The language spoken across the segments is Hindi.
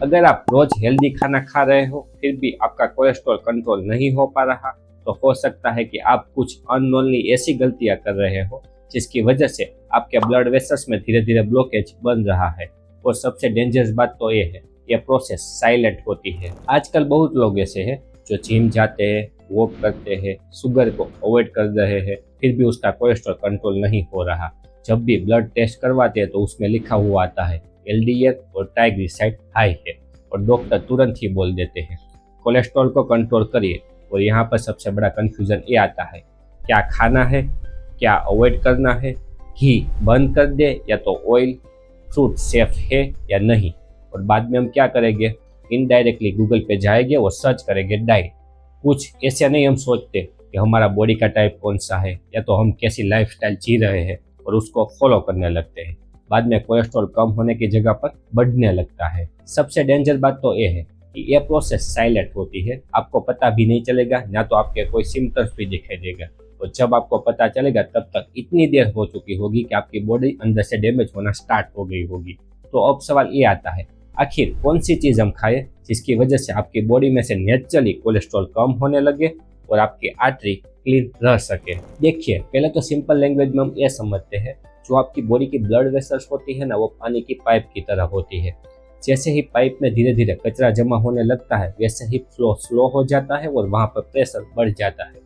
अगर आप रोज हेल्दी खाना खा रहे हो फिर भी आपका कोलेस्ट्रॉल कंट्रोल नहीं हो पा रहा, तो हो सकता है कि आप कुछ अननोनली ऐसी गलतियां कर रहे हो जिसकी वजह से आपके ब्लड वेसल्स में धीरे धीरे ब्लॉकेज बन रहा है। और सबसे डेंजरस बात तो ये है, ये प्रोसेस साइलेंट होती है। आजकल बहुत लोग ऐसे हैं जो जिम जाते हैं, वॉक करते हैं, शुगर को अवॉइड कर रहे हैं, फिर भी उसका कोलेस्ट्रॉल कंट्रोल नहीं हो रहा। जब भी ब्लड टेस्ट करवाते हैं तो उसमें लिखा हुआ आता है एलडीएल और ट्राइग्लिसराइड हाई है, और डॉक्टर तुरंत ही बोल देते हैं कोलेस्ट्रॉल को कंट्रोल करिए। और यहाँ पर सबसे बड़ा कंफ्यूजन ये आता है, क्या खाना है, क्या अवॉइड करना है, घी बंद कर दे या तो ऑयल, फ्रूट सेफ है या नहीं। और बाद में हम क्या करेंगे, इनडायरेक्टली गूगल पे जाएंगे और सर्च करेंगे डाइट। कुछ ऐसे नहीं हम सोचते कि हमारा बॉडी का टाइप कौन सा है या तो हम कैसी लाइफस्टाइल जी रहे हैं और उसको फॉलो करने लगते हैं। बाद में कोलेस्ट्रॉल कम होने की जगह पर बढ़ने लगता है। सबसे डेंजर बात तो ये है कि ये प्रोसेस साइलेंट होती है, आपको पता भी नहीं चलेगा, ना तो आपके कोई सिम्टम्स भी दिखाई देगा। और जब आपको पता चलेगा तब तक इतनी देर हो चुकी होगी कि आपकी बॉडी अंदर से डैमेज होना स्टार्ट हो गई होगी। तो अब सवाल ये आता है, आखिर कौन सी चीज़ हम खाएं जिसकी वजह से आपकी बॉडी में से नेचुरली कोलेस्ट्रॉल कम होने लगे और आपकी आर्टरी क्लीन रह सके। देखिए, पहले तो सिंपल लैंग्वेज में हम ये समझते हैं, जो आपकी बॉडी की ब्लड वेसल्स होती है ना, वो पानी की पाइप की तरह होती है। जैसे ही पाइप में धीरे धीरे कचरा जमा होने लगता है वैसे ही फ्लो स्लो हो जाता है और वहाँ पर प्रेशर बढ़ जाता है।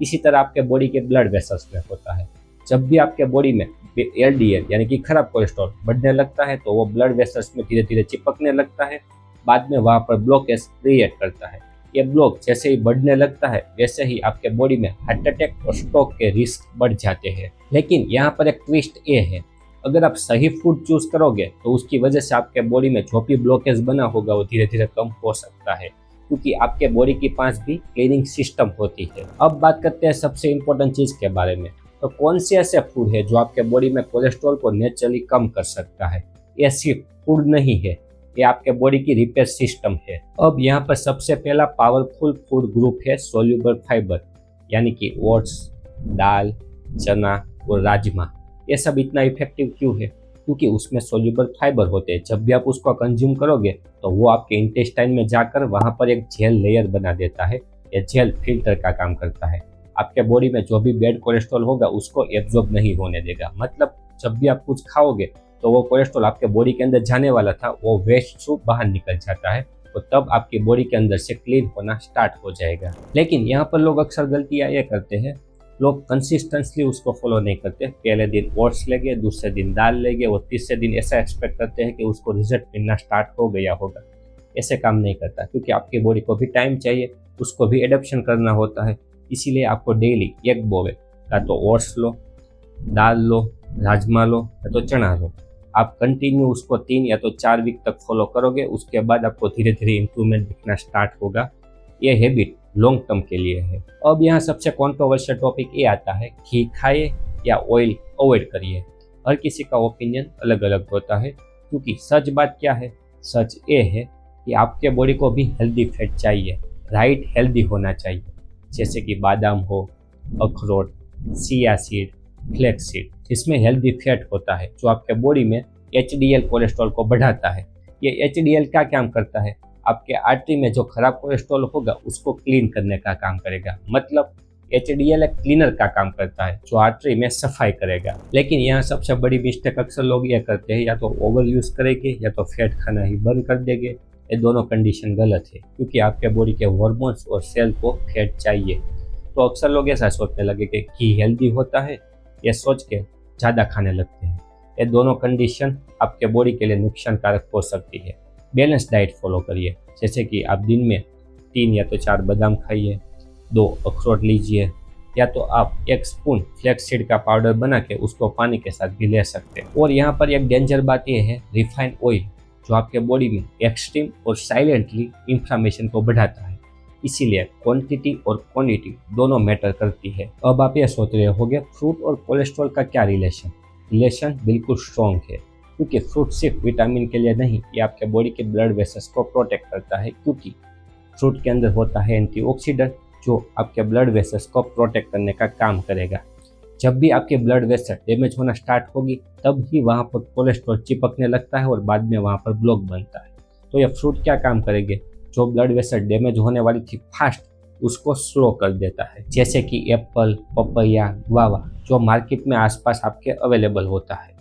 इसी तरह आपके बॉडी के ब्लड वेसल्स में होता है। जब भी आपके बॉडी में एलडीएल यानी कि खराब कोलेस्ट्रॉल बढ़ने लगता है तो वो ब्लड वेसल्स में धीरे धीरे चिपकने लगता है, बाद में वहाँ पर ब्लॉकेज क्रिएट करता है। ये ब्लॉक जैसे ही बढ़ने लगता है वैसे ही आपके बॉडी में हार्ट अटैक और स्ट्रोक के रिस्क बढ़ जाते हैं। लेकिन यहाँ पर एक ट्विस्ट ये है, अगर आप सही फूड चूज करोगे तो उसकी वजह से आपके बॉडी में जो भी ब्लॉकेज बना होगा वो धीरे धीरे कम हो सकता है, क्योंकि आपके बॉडी के पास भी क्लीनिंग सिस्टम होती है। अब बात करते हैं सबसे इम्पोर्टेंट चीज़ के बारे में, तो कौन से ऐसे फूड है जो आपके बॉडी में कोलेस्ट्रॉल को नेचुरली कम कर सकता है। ये सिर्फ फूड नहीं है, ये आपके बॉडी की रिपेयर सिस्टम है। अब यहाँ पर सबसे पहला पावरफुल फूड ग्रुप है सोल्यूबल फाइबर, यानी कि ओट्स, दाल, चना और राजमा। ये सब इतना इफेक्टिव क्यों है, क्योंकि उसमें सोल्यूबल फाइबर होते हैं। जब भी आप उसको कंज्यूम करोगे तो वो आपके इंटेस्टाइन में जाकर वहाँ पर एक जेल लेयर बना देता है। ये जेल फिल्टर का काम करता है, आपके बॉडी में जो भी बैड कोलेस्ट्रॉल होगा उसको एब्जॉर्ब नहीं होने देगा। मतलब जब भी आप कुछ खाओगे तो वो कोलेस्ट्रॉल आपके बॉडी के अंदर जाने वाला था वो वेस्ट थ्रू बाहर निकल जाता है, तो तब आपकी बॉडी के अंदर से क्लीन होना स्टार्ट हो जाएगा। लेकिन यहाँ पर लोग अक्सर गलतियाँ ये करते हैं, लोग कंसिस्टेंटली उसको फॉलो नहीं करते। पहले दिन ओट्स लेंगे, दूसरे दिन दाल लेंगे और तीसरे दिन ऐसा एक्सपेक्ट करते हैं कि उसको रिजल्ट मिलना स्टार्ट हो गया होगा। ऐसे काम नहीं करता, क्योंकि आपकी बॉडी को भी टाइम चाहिए, उसको भी एडप्शन करना होता है। इसीलिए आपको डेली एक बोवे या तो ओट्स लो, दाल लो, राजमा लो या तो चना लो। आप कंटिन्यू उसको 3 या तो 4 वीक तक फॉलो करोगे, उसके बाद आपको धीरे धीरे इंप्रूवमेंट दिखना स्टार्ट होगा। ये हैबिट लॉन्ग टर्म के लिए है। अब यहाँ सबसे कॉन्ट्रोवर्शियल टॉपिक ये आता है, घी खाइए या ऑयल अवॉइड करिए। हर किसी का ओपिनियन अलग अलग होता है, क्योंकि सच बात क्या है, सच ये है कि आपके बॉडी को भी हेल्दी फैट चाहिए, राइट हेल्दी होना चाहिए, जैसे कि बादाम हो, अखरोट, चिया सीड, फ्लैक्स सीड। इसमें हेल्दी फैट होता है जो आपके बॉडी में एचडीएल कोलेस्ट्रॉल को बढ़ाता है। ये एचडीएल क्या काम करता है, आपके आर्टरी में जो खराब कोलेस्ट्रॉल होगा उसको क्लीन करने का काम करेगा। मतलब एचडीएल एक क्लीनर का काम करता है जो आर्टरी में सफाई करेगा। लेकिन यहाँ सबसे बड़ी मिस्टेक अक्सर लोग ये करते हैं, या तो ओवर यूज करेंगे या तो फैट खाना ही बंद कर देंगे। ये दोनों कंडीशन गलत है, क्योंकि आपके बॉडी के हार्मोन्स और सेल को फैट चाहिए। तो अक्सर लोग ऐसा सोचने लगे कि घी हेल्दी होता है, ये सोच के ज़्यादा खाने लगते हैं। ये दोनों कंडीशन आपके बॉडी के लिए नुकसानकारक हो सकती है। बैलेंस डाइट फॉलो करिए, जैसे कि आप दिन में 3 या तो 4 बादाम खाइए, 2 अखरोट लीजिए, या तो आप 1 स्पून फ्लैक्स सीड का पाउडर बना के उसको पानी के साथ भी ले सकते हैं। और यहाँ पर एक डेंजर बात यह है, रिफाइंड ऑयल जो आपके बॉडी में एक्सट्रीम और साइलेंटली इन्फ्लामेशन को बढ़ाता है। इसीलिए क्वांटिटी और क्वांटिटी दोनों मैटर करती है। अब आप ये सोच रहे होंगे, फ्रूट और कोलेस्ट्रॉल का क्या रिलेशन बिल्कुल स्ट्रॉन्ग है, क्योंकि फ्रूट सिर्फ विटामिन के लिए नहीं, ये आपके बॉडी के ब्लड वेसल्स को प्रोटेक्ट करता है, क्योंकि फ्रूट के अंदर होता है एंटीऑक्सीडेंट जो आपके ब्लड वेसल्स को प्रोटेक्ट करने का काम करेगा। जब भी आपके ब्लड वेसल डैमेज होना स्टार्ट होगी तब ही वहाँ पर कोलेस्ट्रॉल चिपकने लगता है और बाद में वहाँ पर ब्लॉक बनता है। तो ये फ्रूट क्या काम करेंगे, जो ब्लड वेसल डैमेज होने वाली थी फास्ट, उसको स्लो कर देता है। जैसे कि एप्पल, पपैया, गुआवा जो मार्केट में आसपास आपके अवेलेबल होता है।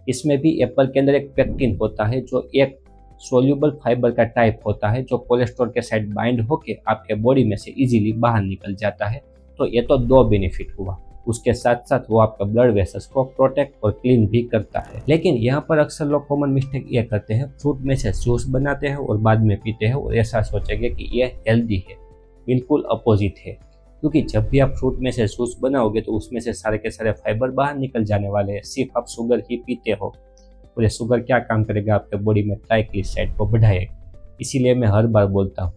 इसमें भी एप्पल के अंदर एक पेक्टिन होता है जो एक सोल्यूबल फाइबर का टाइप होता है, जो कोलेस्ट्रॉल के साथ बाइंड होकर आपके बॉडी में से इजीली बाहर निकल जाता है। तो ये तो दो बेनिफिट हुआ, उसके साथ साथ वो आपका ब्लड वेसल्स को प्रोटेक्ट और क्लीन भी करता है। लेकिन यहाँ पर अक्सर लोग कॉमन मिस्टेक ये करते हैं, फ्रूट में से जूस बनाते हैं और बाद में पीते हैं और ऐसा सोचेंगे कि ये हेल्दी है। बिल्कुल अपोजिट है, क्योंकि जब भी आप फ्रूट में से जूस बनाओगे तो उसमें से सारे के सारे फाइबर बाहर निकल जाने वाले हैं। सिर्फ आप शुगर ही पीते हो और ये शुगर क्या काम करेगा, आपके बॉडी में ट्राइग्लिसराइड को बढ़ाएगा। इसीलिए मैं हर बार बोलता हूँ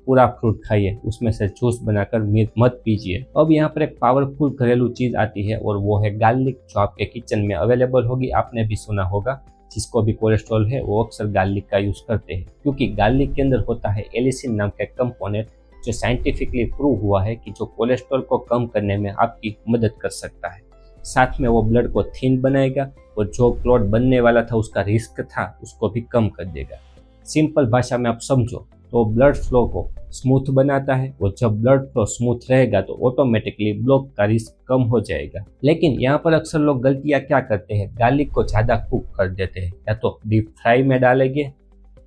पूरा फ्रूट खाइए, उसमें से जूस बनाकर मत पीजिए। अब यहाँ पर एक पावरफुल घरेलू चीज आती है और वो है गार्लिक, जो आपके किचन में अवेलेबल होगी। आपने भी सुना होगा, जिसको भी कोलेस्ट्रॉल है वो अक्सर गार्लिक का यूज करते हैं, क्योंकि गार्लिक के अंदर होता है एलिसिन नाम का कंपोनेंट, जो साइंटिफिकली प्रूव हुआ है कि जो कोलेस्ट्रॉल को कम करने में आपकी मदद कर सकता है। साथ में वो ब्लड को थिन बनाएगा और जो क्लॉट बनने वाला था, उसका रिस्क था, उसको भी कम कर देगा। सिंपल भाषा में आप समझो तो ब्लड फ्लो को स्मूथ बनाता है और जब ब्लड फ्लो स्मूथ रहेगा तो ऑटोमेटिकली ब्लॉक का रिस्क कम हो जाएगा। लेकिन यहाँ पर अक्सर लोग गलतियाँ क्या करते हैं, गार्लिक को ज़्यादा कुक कर देते हैं, या तो डीप फ्राई में डालेंगे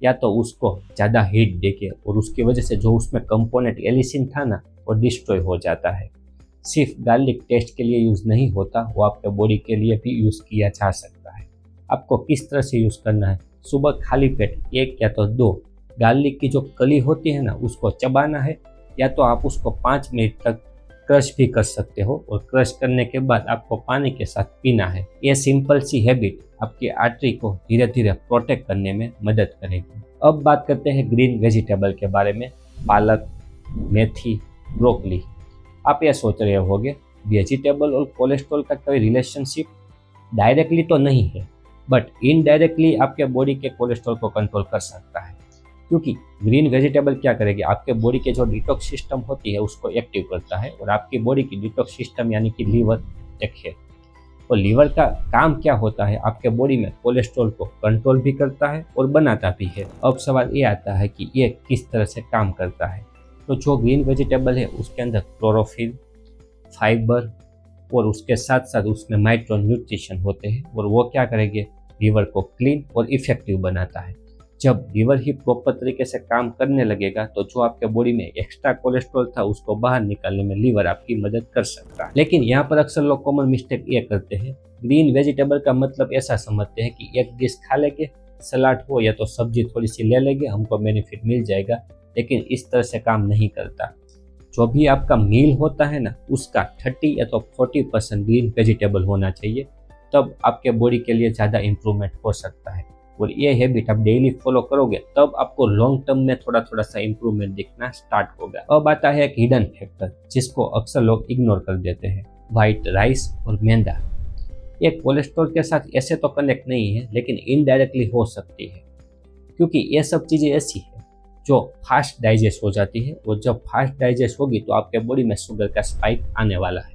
या तो उसको ज़्यादा हीट देके, और उसकी वजह से जो उसमें कंपोनेंट एलिसिन था ना, वो डिस्ट्रॉय हो जाता है। सिर्फ गार्लिक टेस्ट के लिए यूज़ नहीं होता, वो आपके बॉडी के लिए भी यूज़ किया जा सकता है। आपको किस तरह से यूज़ करना है, सुबह खाली पेट 1 या तो 2 गार्लिक की जो कली होती है ना, उसको चबाना है, या तो आप उसको 5 मिनट तक क्रश भी कर सकते हो और क्रश करने के बाद आपको पानी के साथ पीना है। ये सिंपल सी हैबिट आपकी आर्टरी को धीरे धीरे प्रोटेक्ट करने में मदद करेगी। अब बात करते हैं ग्रीन वेजिटेबल के बारे में, पालक, मेथी, ब्रोकली। आप ये सोच रहे होंगे वेजिटेबल और कोलेस्ट्रॉल का कोई रिलेशनशिप? डायरेक्टली तो नहीं है, बट इनडायरेक्टली आपके बॉडी के कोलेस्ट्रॉल को कंट्रोल कर सकता है, क्योंकि ग्रीन वेजिटेबल क्या करेगी, आपके बॉडी के जो डिटॉक्स सिस्टम होती है उसको एक्टिव करता है। और आपकी बॉडी की डिटॉक्स सिस्टम यानी कि लीवर एक है, तो लीवर का काम क्या होता है, आपके बॉडी में कोलेस्ट्रॉल को कंट्रोल भी करता है और बनाता भी है। अब सवाल ये आता है कि ये किस तरह से काम करता है। तो जो ग्रीन वेजिटेबल है उसके अंदर क्लोरोफिल, फाइबर और उसके साथ साथ उसमें माइक्रो न्यूट्रिशन होते हैं, और वो क्या करेंगे, लीवर को क्लीन और इफेक्टिव बनाता है। जब लीवर ही प्रॉपर तरीके से काम करने लगेगा तो जो आपके बॉडी में एक्स्ट्रा कोलेस्ट्रॉल था उसको बाहर निकालने में लीवर आपकी मदद कर सकता है। लेकिन यहाँ पर अक्सर लोग कॉमन मिस्टेक ये करते हैं, ग्रीन वेजिटेबल का मतलब ऐसा समझते हैं कि एक डिश खा लेंगे, सलाद हो या तो सब्जी थोड़ी सी ले लेंगे, हमको बेनिफिट मिल जाएगा। लेकिन इस तरह से काम नहीं करता। जो भी आपका मील होता है ना, उसका 30 या तो 40% ग्रीन वेजिटेबल होना चाहिए, तब आपके बॉडी के लिए ज़्यादा इम्प्रूवमेंट हो सकता है। और ये हैबिट आप डेली फॉलो करोगे तब आपको लॉन्ग टर्म में थोड़ा थोड़ा सा इम्प्रूवमेंट दिखना स्टार्ट होगा। अब आता है एक हिडन फैक्टर जिसको अक्सर लोग इग्नोर कर देते हैं, वाइट राइस और मैदा। ये कोलेस्ट्रॉल के साथ ऐसे तो कनेक्ट नहीं है, लेकिन इनडायरेक्टली हो सकती है, क्योंकि ये सब चीज़ें ऐसी है जो फास्ट डाइजेस्ट हो जाती है, और जब फास्ट डाइजेस्ट होगी तो आपके बॉडी में शुगर का स्पाइक आने वाला है।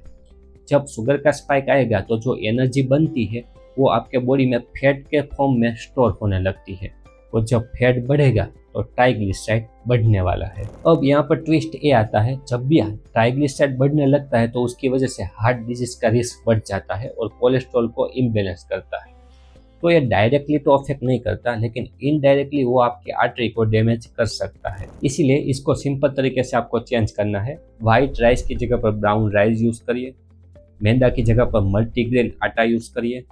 जब शुगर का स्पाइक आएगा तो जो एनर्जी बनती है वो आपके बॉडी में फैट के फॉर्म में स्टोर होने लगती है, और जब फैट बढ़ेगा तो ट्राइग्लिसराइड बढ़ने वाला है। अब यहाँ पर ट्विस्ट ये आता है, जब भी ट्राइग्लिसराइड बढ़ने लगता है तो उसकी वजह से हार्ट डिजीज का रिस्क बढ़ जाता है और कोलेस्ट्रॉल को इम्बेलेंस करता है। तो ये डायरेक्टली तो अफेक्ट नहीं करता, लेकिन इनडायरेक्टली वो आपकी आर्टरी को डैमेज कर सकता है। इसीलिए इसको सिंपल तरीके से आपको चेंज करना है। व्हाइट राइस की जगह पर ब्राउन राइस यूज़ करिए, मैदा की जगह पर मल्टीग्रेन आटा यूज़ करिए,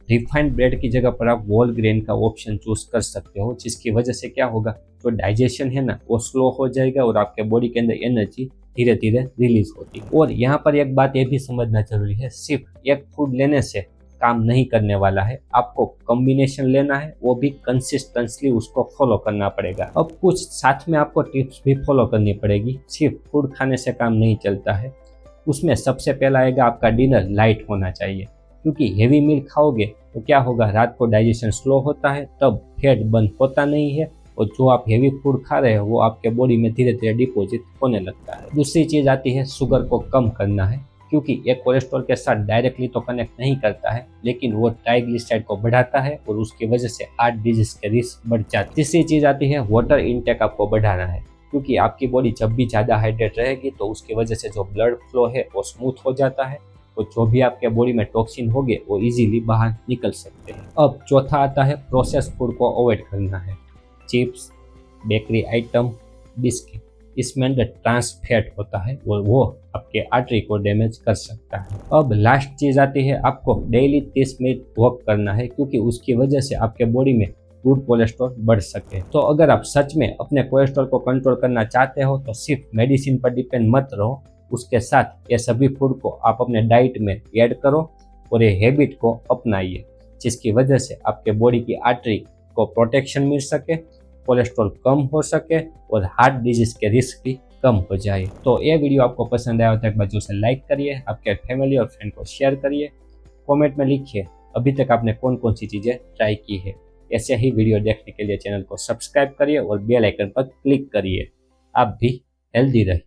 रिफाइंड ब्रेड की जगह पर आप होल ग्रेन का ऑप्शन चूज कर सकते हो, जिसकी वजह से क्या होगा, जो डाइजेशन है ना वो स्लो हो जाएगा और आपके बॉडी के अंदर एनर्जी धीरे धीरे रिलीज होती है। और यहाँ पर एक बात ये भी समझना जरूरी है, सिर्फ एक फूड लेने से काम नहीं करने वाला है, आपको कॉम्बिनेशन लेना है, वो भी कंसिस्टेंटली उसको फॉलो करना पड़ेगा। अब कुछ साथ में आपको टिप्स भी फॉलो करनी पड़ेगी, सिर्फ फूड खाने से काम नहीं चलता है। उसमें सबसे पहला आएगा आपका डिनर लाइट होना चाहिए, क्योंकि हेवी मील खाओगे तो क्या होगा, रात को डाइजेशन स्लो होता है, तब फैट बर्न होता नहीं है, और जो आप हेवी फूड खा रहे हो वो आपके बॉडी में धीरे धीरे डिपॉजिट होने लगता है। दूसरी चीज़ आती है शुगर को कम करना है, क्योंकि ये कोलेस्ट्रॉल के साथ डायरेक्टली तो कनेक्ट नहीं करता है, लेकिन वो ट्राइग्लिसराइड को बढ़ाता है और उसकी वजह से हार्ट डिजीज के रिस्क बढ़ जाती है। तीसरी चीज आती है वाटर इनटेक आपको बढ़ाना है, क्योंकि आपकी बॉडी जब भी ज़्यादा हाइड्रेट रहेगी तो उसकी वजह से जो ब्लड फ्लो है वो स्मूथ हो जाता है, तो जो भी आपके बॉडी में टॉक्सिन होंगे वो इजीली बाहर निकल सकते हैं। अब चौथा आता है प्रोसेस फूड को अवॉइड करना है। चिप्स, बेकरी आइटम, बिस्किट, इसमें अंदर ट्रांस फैट होता है और वो आपके आर्टरी को डैमेज कर सकता है। अब लास्ट चीज आती है, आपको डेली 30 मिनट वॉक करना है, क्योंकि उसकी वजह से आपके बॉडी में गुड कोलेस्ट्रॉल बढ़ सके। तो अगर आप सच में अपने कोलेस्ट्रॉल को कंट्रोल करना चाहते हो तो सिर्फ मेडिसिन पर डिपेंड मत रहो, उसके साथ ये सभी फूड को आप अपने डाइट में ऐड करो और ये हैबिट को अपनाइए, जिसकी वजह से आपके बॉडी की आर्टरी को प्रोटेक्शन मिल सके, कोलेस्ट्रॉल कम हो सके और हार्ट डिजीज के रिस्क भी कम हो जाए। तो ये वीडियो आपको पसंद आया हो तो एक बार उसे लाइक करिए, आपके फैमिली और फ्रेंड को शेयर करिए, कमेंट में लिखिए अभी तक आपने कौन कौन सी चीज़ें ट्राई की है। ऐसे ही वीडियो देखने के लिए चैनल को सब्सक्राइब करिए और बेल आइकन पर क्लिक करिए। आप भी हेल्दी रहिए।